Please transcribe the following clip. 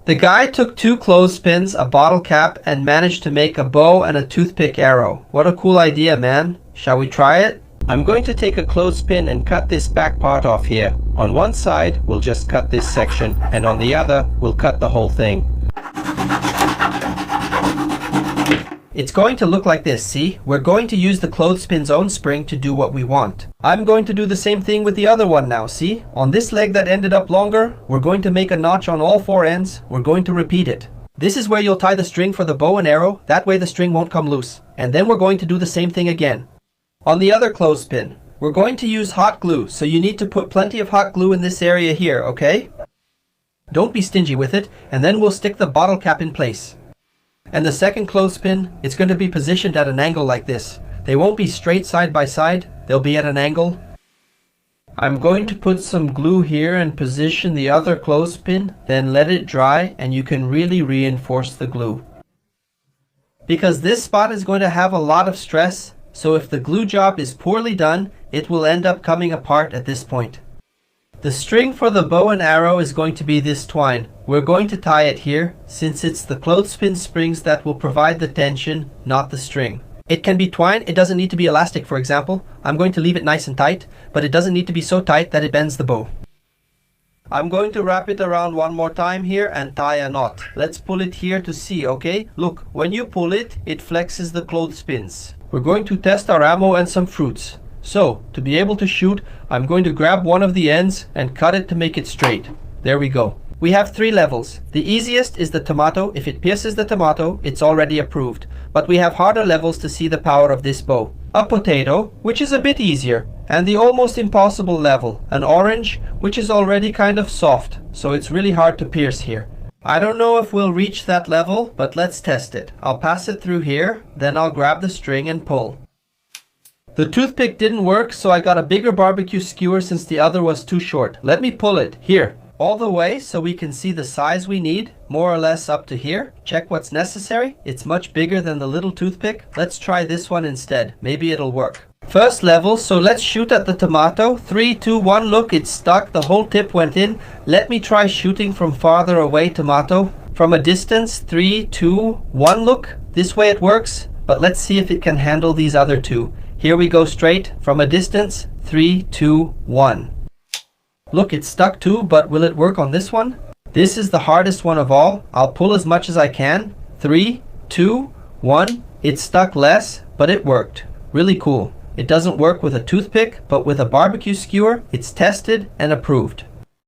The guy took 2 clothespins, a bottle cap, and managed to make a bow and a toothpick arrow. What a cool idea, man. Shall we try it? I'm going to take a clothespin and cut this back part off here. On one side, we'll just cut this section, and on the other, we'll cut the whole thing. It's going to look like this, see? We're going to use the clothespin's own spring to do what we want. I'm going to do the same thing with the other one now, see? On this leg that ended up longer, we're going to make a notch on all 4 ends. We're going to repeat it. This is where you'll tie the string for the bow and arrow. That way the string won't come loose. And then we're going to do the same thing again. On the other clothespin, we're going to use hot glue, so you need to put plenty of hot glue in this area here, okay? Don't be stingy with it, and then we'll stick the bottle cap in place. And the second clothespin, it's going to be positioned at an angle like this. They won't be straight side by side, they'll be at an angle. I'm going to put some glue here and position the other clothespin, then let it dry, and you can really reinforce the glue. Because this spot is going to have a lot of stress, so if the glue job is poorly done, it will end up coming apart at this point. The string for the bow and arrow is going to be this twine. We're going to tie it here, since it's the clothespin springs that will provide the tension, not the string. It can be twine, it doesn't need to be elastic, for example. I'm going to leave it nice and tight, but it doesn't need to be so tight that it bends the bow. I'm going to wrap it around one more time here and tie a knot. Let's pull it here to see, okay? Look, when you pull it, it flexes the clothespins. We're going to test our ammo and some fruits. So, to be able to shoot, I'm going to grab one of the ends and cut it to make it straight. There we go. We have 3 levels. The easiest is the tomato. If it pierces the tomato, it's already approved. But we have harder levels to see the power of this bow. A potato, which is a bit easier. And the almost impossible level, an orange, which is already kind of soft, so it's really hard to pierce here. I don't know if we'll reach that level, but let's test it. I'll pass it through here, then I'll grab the string and pull. The toothpick didn't work, so I got a bigger barbecue skewer since the other was too short. Let me pull it, here, all the way so we can see the size we need, more or less up to here. Check what's necessary. It's much bigger than the little toothpick. Let's try this one instead. Maybe it'll work. First level, so let's shoot at the tomato. 3, 2, 1, look, it's stuck. The whole tip went in. Let me try shooting from farther away, tomato. From a distance, 3, 2, 1, look. This way it works, but let's see if it can handle these other 2. Here we go straight, from a distance, 3, 2, 1. Look, it's stuck too, but will it work on this one? This is the hardest one of all. I'll pull as much as I can. 3, 2, 1. It stuck less, but it worked. Really cool. It doesn't work with a toothpick, but with a barbecue skewer, it's tested and approved.